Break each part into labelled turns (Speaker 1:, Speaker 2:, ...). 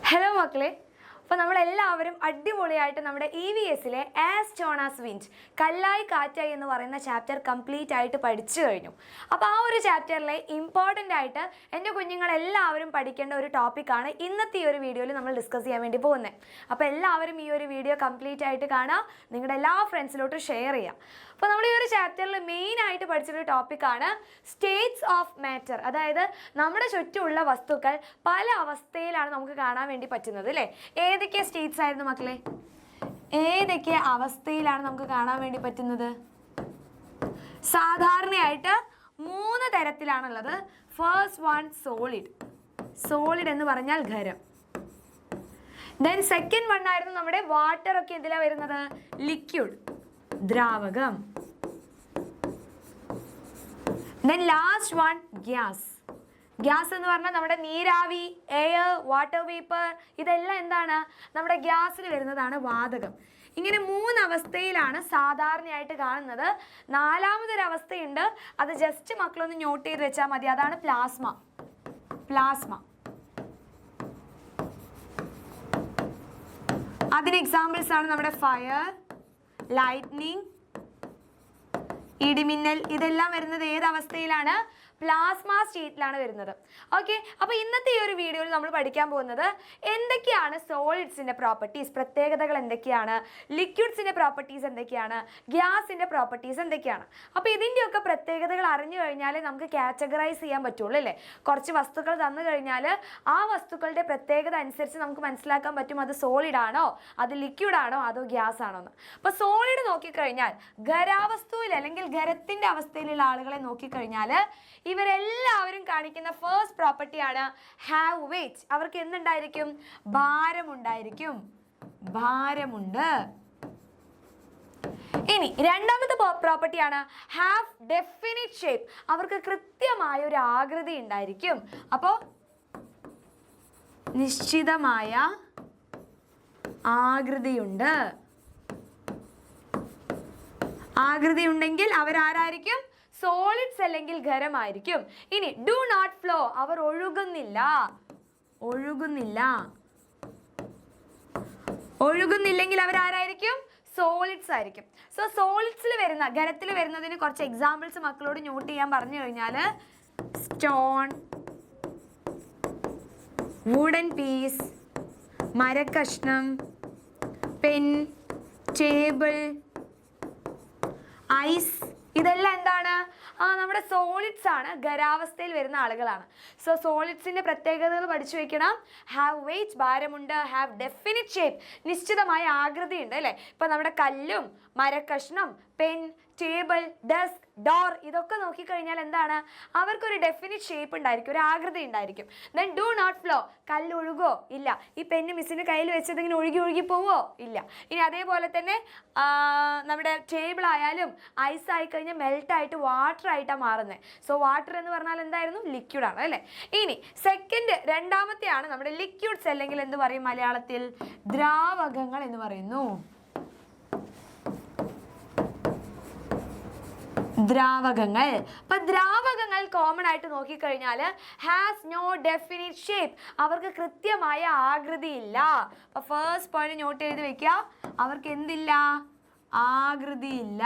Speaker 1: Hello മക്കളെ, അപ്പോൾ നമ്മളെല്ലാവരും അടിപൊളിയായിട്ട് നമ്മുടെ EVSലെ ആസ് ടോൺ ആസ് വിൻഡ് കല്ലായി കാറ്റായി എന്ന് പറയുന്ന ചാപ്റ്റർ കംപ്ലീറ്റ് ആയിട്ട് പഠിച്ചു കഴിഞ്ഞു. അപ്പോൾ ആ ഒരു ചാപ്റ്ററിലെ ഇമ്പോർട്ടൻ്റ് ആയിട്ട് എൻ്റെ കുഞ്ഞുങ്ങളെല്ലാവരും പഠിക്കേണ്ട ഒരു ടോപ്പിക്കാണ് ഇന്നത്തെ ഈ ഒരു വീഡിയോയിൽ നമ്മൾ ഡിസ്കസ് ചെയ്യാൻ വേണ്ടി പോകുന്നത്. അപ്പോൾ എല്ലാവരും ഈ ഒരു വീഡിയോ കംപ്ലീറ്റ് ആയിട്ട് കാണുക, നിങ്ങളുടെ എല്ലാ ഫ്രണ്ട്സിലോട്ടും ഷെയർ ചെയ്യുക. അപ്പോൾ നമ്മൾ ഈ ഒരു ചാപ്റ്ററിൽ മെയിനായിട്ട് പഠിച്ചൊരു ടോപ്പിക്കാണ് സ്റ്റേറ്റ്സ് ഓഫ് മാറ്റർ. അതായത് നമ്മുടെ ചുറ്റുമുള്ള വസ്തുക്കൾ പല അവസ്ഥയിലാണ് നമുക്ക് കാണാൻ വേണ്ടി പറ്റുന്നത് അല്ലേ. ഏതൊക്കെ സ്റ്റേറ്റ്സ് ആയിരുന്നു മക്കളെ? ഏതൊക്കെ അവസ്ഥയിലാണ് നമുക്ക് കാണാൻ വേണ്ടി പറ്റുന്നത്? സാധാരണയായിട്ട് 3 തരത്തിലാണുള്ളത്. First one solid. സോളിഡ് എന്ന് പറഞ്ഞാൽ ഖരം. ദെൻ സെക്കൻഡ് വൺ ആയിരുന്നു നമ്മുടെ വാട്ടർ ഒക്കെ എന്തിലാണ് വരുന്നത്? ലിക്വിഡ്, ദ്രാവകം. Then last one gas. Gas എന്ന് പറഞ്ഞാൽ നമ്മുടെ നീരാവി, എയർ, വാട്ടർ വേപ്പർ, ഇതെല്ലാം എന്താണ്? നമ്മുടെ ഗ്യാസിൽ വരുന്നതാണ് വാതകം. ഇങ്ങനെ 3 അവസ്ഥയിലാണ് സാധാരണയായിട്ട് കാണുന്നത്. 4മതൊരവസ്ഥയുണ്ട്, അത് ജസ്റ്റ് മക്കളൊന്ന് നോട്ട് ചെയ്ത് വെച്ചാൽ മതി. അതാണ് പ്ലാസ്മ. പ്ലാസ്മ അതിന് എക്സാമ്പിൾസ് ആണ് നമ്മുടെ ഫയർ, ലൈറ്റ്നിങ്, ഇടിമിന്നൽ. ഇതെല്ലാം വരുന്നത് ഏത് അവസ്ഥയിലാണ്? പ്ലാസ്മ സ്റ്റേറ്റിലാണ് വരുന്നത്. ഓക്കെ, അപ്പോൾ ഇന്നത്തെ ഈ ഒരു വീഡിയോയിൽ നമ്മൾ പഠിക്കാൻ പോകുന്നത് എന്തൊക്കെയാണ് സോളിഡ്സിൻ്റെ പ്രോപ്പർട്ടീസ്, പ്രത്യേകതകൾ എന്തൊക്കെയാണ്, ലിക്വിഡ്സിൻ്റെ പ്രോപ്പർട്ടീസ് എന്തൊക്കെയാണ്, ഗ്യാസിൻ്റെ പ്രോപ്പർട്ടീസ് എന്തൊക്കെയാണ്. അപ്പോൾ ഇതിൻ്റെയൊക്കെ പ്രത്യേകതകൾ അറിഞ്ഞു കഴിഞ്ഞാൽ നമുക്ക് കാറ്റഗറൈസ് ചെയ്യാൻ പറ്റുള്ളൂ അല്ലേ. കുറച്ച് വസ്തുക്കൾ തന്നു കഴിഞ്ഞാൽ ആ വസ്തുക്കളുടെ പ്രത്യേകത അനുസരിച്ച് നമുക്ക് മനസ്സിലാക്കാൻ പറ്റും അത് സോളിഡ് ആണോ, അത് ലിക്വിഡ് ആണോ, അതോ ഗ്യാസ് ആണോ എന്ന്. അപ്പോൾ സോളിഡ് നോക്കിക്കഴിഞ്ഞാൽ ഖരാവസ്തുവിൽ അല്ലെങ്കിൽ ഖരത്തിൻ്റെ അവസ്ഥയിലുള്ള ആളുകളെ നോക്കിക്കഴിഞ്ഞാൽ ഇവരെല്ലാവരും കാണിക്കുന്ന ഫസ്റ്റ് പ്രോപ്പർട്ടിയാണ് ഹാവ് വെയിറ്റ്. അവർക്ക് എന്തുണ്ടായിരിക്കും? ഭാരമുണ്ടായിരിക്കും. ഭാരമുണ്ട്. ഇനി രണ്ടാമത്തെ പ്രോപ്പർട്ടിയാണ് ഹാവ് ഡെഫിനിറ്റ് ഷേപ്പ്. അവർക്ക് കൃത്യമായ ഒരു ആകൃതി ഉണ്ടായിരിക്കും. അപ്പോൾ നിശ്ചിതമായ ആകൃതിയുണ്ട്. ആകൃതി ഉണ്ടെങ്കിൽ അവരാരായിരിക്കും? സോളിഡ്സ് അല്ലെങ്കിൽ ഖരമായിരിക്കും. ഇനി ഡു നോട്ട് ഫ്ലോ. അവർ ഒഴുകുന്നില്ല. ഒഴുകുന്നില്ല. ഒഴുകുന്നില്ലെങ്കിൽ അവരാരായിരിക്കും? സോളിഡ്സ് ആയിരിക്കും. സോ സോളിഡ്സിൽ വരുന്ന, ഖരത്തിൽ വരുന്നതിന് കുറച്ച് എക്സാമ്പിൾസ് മക്കളോട് നോട്ട് ചെയ്യാൻ പറഞ്ഞു കഴിഞ്ഞാൽ സ്റ്റോൺ, വുഡൻ പീസ്, മരക്കഷ്ണം, പെൻ, ടേബിൾ, ഐസ്, ഇതെല്ലാം എന്താണ്? നമ്മുടെ സോളിഡ്സ് ആണ്, ഖരാവസ്ഥയിൽ വരുന്ന ആളുകളാണ്. സോ സോളിഡ്സിന്റെ പ്രത്യേകതകൾ പഠിച്ചു വെക്കണം. ഹാവ് വെയിറ്റ്, ഭാരമുണ്ട്. ഹാവ് ഡെഫിനിറ്റ് ഷേപ്പ്, നിശ്ചിതമായ ആകൃതി ഉണ്ട് അല്ലേ. ഇപ്പൊ നമ്മുടെ കല്ലും മരക്കഷ്ണം, പെൻ, ടേബിൾ, ഡെസ്ക്, ഡോർ, ഇതൊക്കെ നോക്കിക്കഴിഞ്ഞാൽ എന്താണ്? അവർക്കൊരു ഡെഫിനിറ്റ് ഷേപ്പ് ഉണ്ടായിരിക്കും, ഒരു ആകൃതി ഉണ്ടായിരിക്കും. Then do not flow. കല്ല് ഒഴുകോ? ഇല്ല. ഈ പെന്ന് മിസ്സിൻ്റെ കയ്യിൽ വെച്ചത് ഇങ്ങനെ ഒഴുകി പോവോ? ഇല്ല. ഇനി അതേപോലെ തന്നെ നമ്മുടെ ടേബിൾ ആയാലും ഐസ് ആയി കഴിഞ്ഞാൽ മെൽട്ടായിട്ട് വാട്ടർ ആയിട്ടാണ് മാറുന്നത്. സോ വാട്ടർ എന്ന് പറഞ്ഞാൽ എന്തായിരുന്നു? ലിക്വിഡ് ആണ് അല്ലേ. ഇനി രണ്ടാമത്തെയാണ് നമ്മുടെ ലിക്വിഡ്സ്, അല്ലെങ്കിൽ എന്ത് പറയും മലയാളത്തിൽ? ദ്രാവകങ്ങൾ എന്ന് പറയുന്നു. ദ്രാവകങ്ങൾ. അപ്പൊ ദ്രാവകങ്ങൾ കോമൺ ആയിട്ട് നോക്കിക്കഴിഞ്ഞാൽ ഹാസ് നോ ഡെഫിനിറ്റ് ഷേപ്പ്. അവർക്ക് കൃത്യമായ ആകൃതി ഇല്ല. അപ്പൊ ഫസ്റ്റ് പോയിന്റ് നോട്ട് ചെയ്ത് വെക്കുക. അവർക്ക് എന്തില്ല? ആകൃതി ഇല്ല.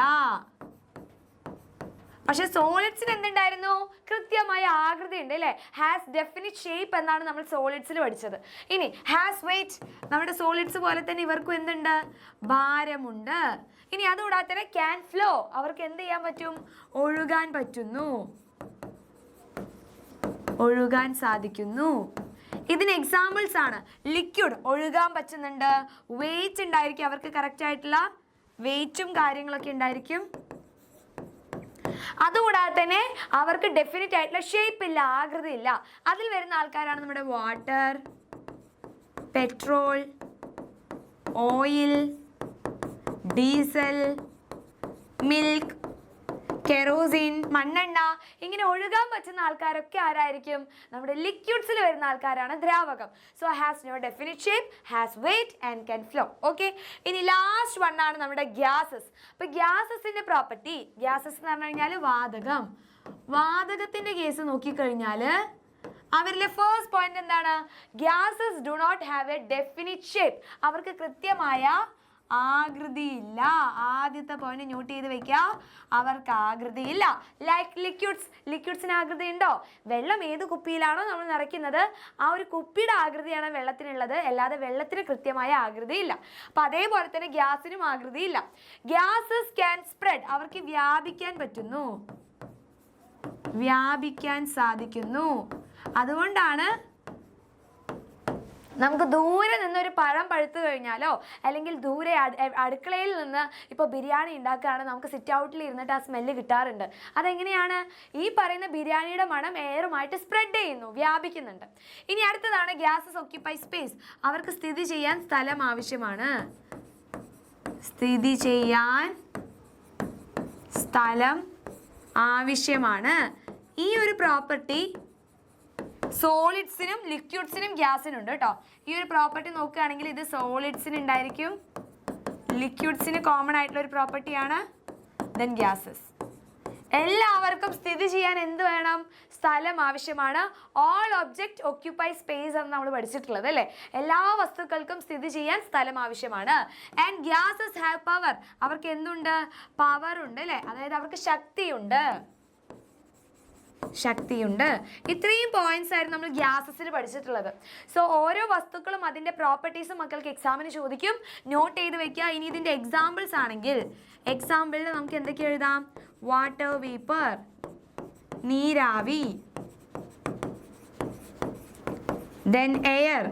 Speaker 1: പക്ഷെ സോളിഡ്സിന് എന്തുണ്ടായിരുന്നു? കൃത്യമായ ആകൃതി ഉണ്ട് അല്ലേ. ഹാസ് ഡെഫിനിറ്റ് ഷേപ്പ് എന്നാണ് നമ്മൾ സോളിഡ്സിൽ പഠിച്ചത്. ഇനി ഹാസ് വെയിറ്റ്. നമ്മുടെ സോളിഡ്സ് പോലെ തന്നെ ഇവർക്കും എന്തുണ്ട്? ഭാരമുണ്ട്. ഇനി അതുകൂടാതെ തന്നെ ക്യാൻ ഫ്ലോ. അവർക്ക് എന്ത് ചെയ്യാൻ പറ്റും? ഒഴുകാൻ പറ്റുന്നു. ഒഴുകാൻ സാധിക്കുന്നു. ഇതിന് എക്സാമ്പിൾസ് ആണ്. ലിക്വിഡ് ഒഴുകാൻ പറ്റുന്നുണ്ട്. വെയിറ്റ് ഉണ്ടായിരിക്കും, അവർക്ക് കറക്റ്റ് ആയിട്ടുള്ള വെയിറ്റും കാര്യങ്ങളൊക്കെ ഉണ്ടായിരിക്കും. അതുകൂടാതെ തന്നെ അവർക്ക് ഡെഫിനിറ്റ് ആയിട്ടുള്ള ഷേപ്പ് ഇല്ല, ആകൃതി ഇല്ല. അതിൽ വരുന്ന ആൾക്കാരാണ് നമ്മുടെ water, petrol, oil, diesel, milk, kerosene, മണ്ണെണ്ണ. ഇങ്ങനെ ഒഴുകാൻ പറ്റുന്ന ആൾക്കാരൊക്കെ ആരായിരിക്കും? നമ്മുടെ ലിക്വിഡ്സിൽ വരുന്ന ആൾക്കാരാണ് ദ്രാവകം. So has no definite shape, has weight and can flow. Okay, ഇനി ലാസ്റ്റ് വൺ ആണ് നമ്മുടെ ഗ്യാസസ്. അപ്പൊ ഗ്യാസസിന്റെ പ്രോപ്പർട്ടി, ഗ്യാസസ് എന്ന് പറഞ്ഞു കഴിഞ്ഞാൽ വാതകം. വാതകത്തിന്റെ കേസ് നോക്കിക്കഴിഞ്ഞാൽ അവരിലെ ഫസ്റ്റ് പോയിന്റ് എന്താണ്? Gases do not have a definite shape. അവർക്ക് കൃത്യമായ ആകൃതിയില്ല. ആദ്യത്തെ പോയിന്റ് നോട്ട് ചെയ്ത് വെക്കുക, അവർക്ക് ആകൃതിയില്ല. ലൈക്ക് ലിക്വിഡ്സിന് ആകൃതി ഉണ്ടോ? വെള്ളം ഏത് കുപ്പിയിലാണോ നമ്മൾ നിറയ്ക്കുന്നത് ആ ഒരു കുപ്പിയുടെ ആകൃതിയാണ് വെള്ളത്തിനുള്ളത്, അല്ലാതെ വെള്ളത്തിന് കൃത്യമായ ആകൃതിയില്ല. അപ്പം അതേപോലെ തന്നെ ഗ്യാസിനും ആകൃതിയില്ല. Gases can spread. അവർക്ക് വ്യാപിക്കാൻ പറ്റുന്നു, വ്യാപിക്കാൻ സാധിക്കുന്നു. അതുകൊണ്ടാണ് നമുക്ക് ദൂരെ നിന്നൊരു പഴം പഴുത്തു കഴിഞ്ഞാലോ അല്ലെങ്കിൽ ദൂരെ അടുക്കളയിൽ നിന്ന് ഇപ്പോൾ ബിരിയാണി ഉണ്ടാക്കുകയാണ്, നമുക്ക് സിറ്റ് ഔട്ടിൽ ഇരുന്നിട്ട് ആ സ്മെല്ല് കിട്ടാറുണ്ട്. അതെങ്ങനെയാണ്? ഈ പറയുന്ന ബിരിയാണിയുടെ മണം എയറുമായിട്ട് സ്പ്രെഡ് ചെയ്യുന്നു, വ്യാപിക്കുന്നുണ്ട്. ഇനി അടുത്തതാണ് ഗ്യാസസ് ഓക്യുപ്പൈ സ്പേസ്. അവർക്ക് സ്ഥിതി ചെയ്യാൻ സ്ഥലം ആവശ്യമാണ്. സ്ഥിതി ചെയ്യാൻ സ്ഥലം ആവശ്യമാണ്. ഈ ഒരു പ്രോപ്പർട്ടി സോളിഡ്സിനും ലിക്വിഡ്സിനും ഗ്യാസിനും ഉണ്ട് കേട്ടോ. ഈ ഒരു പ്രോപ്പർട്ടി നോക്കുകയാണെങ്കിൽ ഇത് സോളിഡ്സിന് ഉണ്ടായിരിക്കും, ലിക്വിഡ്സിന് കോമൺ ആയിട്ടുള്ള ഒരു പ്രോപ്പർട്ടിയാണ്. ദെൻ ഗ്യാസസ് എല്ലാവർക്കും സ്ഥിതി ചെയ്യാൻ എന്ത് വേണം? സ്ഥലം ആവശ്യമാണ്. ഓൾ ഒബ്ജക്റ്റ് ഓക്യുപ്പൈ സ്പേസ് എന്ന് നമ്മൾ പഠിച്ചിട്ടുള്ളത് അല്ലേ? എല്ലാ വസ്തുക്കൾക്കും സ്ഥിതി ചെയ്യാൻ സ്ഥലം ആവശ്യമാണ്. And gases have power. അവർക്ക് എന്തുണ്ട്? പവർ ഉണ്ട് അല്ലേ? അതായത് അവർക്ക് ശക്തിയുണ്ട്. ഇത്രയും പോയിന്റ്സ് ആയിരുന്നു നമ്മൾ ഗ്യാസസിന് പഠിച്ചിട്ടുള്ളത്. സോ ഓരോ വസ്തുക്കളും അതിൻ്റെ പ്രോപ്പർട്ടീസും മക്കൾക്ക് എക്സാമിന് ചോദിക്കും, നോട്ട് ചെയ്ത് വെക്കുക. ഇനി ഇതിൻ്റെ എക്സാമ്പിൾസ് ആണെങ്കിൽ എക്സാമ്പിളിൽ നമുക്ക് എന്തൊക്കെ എഴുതാം? വാട്ടർ വേപ്പർ, നീരാവി, ദെൻ എയർ,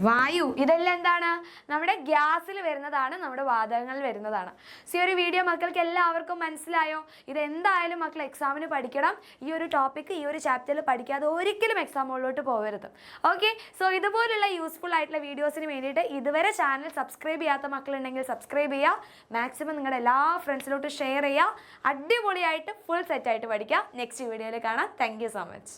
Speaker 1: വായു. ഇതെല്ലാം എന്താണ്? നമ്മുടെ ഗ്യാസിൽ വരുന്നതാണ്, നമ്മുടെ വാതകങ്ങളിൽ വരുന്നതാണ്. സോ ഈ ഒരു വീഡിയോ മക്കൾക്ക് എല്ലാവർക്കും മനസ്സിലായോ? ഇതെന്തായാലും മക്കൾ എക്സാമിന് പഠിക്കണം. ഈ ഒരു ടോപ്പിക്ക് ഈ ഒരു ചാപ്റ്ററിൽ പഠിക്കാതെ ഒരിക്കലും എക്സാമുകളിലോട്ട് പോകരുത്. ഓക്കെ, സോ ഇതുപോലുള്ള യൂസ്ഫുൾ ആയിട്ടുള്ള വീഡിയോസിന് വേണ്ടിയിട്ട് ഇതുവരെ ചാനൽ സബ്സ്ക്രൈബ് ചെയ്യാത്ത മക്കളുണ്ടെങ്കിൽ സബ്സ്ക്രൈബ് ചെയ്യുക. മാക്സിമം നിങ്ങളുടെ എല്ലാ ഫ്രണ്ട്സിലോട്ട് ഷെയർ ചെയ്യുക. അടിപൊളിയായിട്ട് ഫുൾ സെറ്റായിട്ട് പഠിക്കുക. നെക്സ്റ്റ് വീഡിയോയിൽ കാണാം. Thank you so much.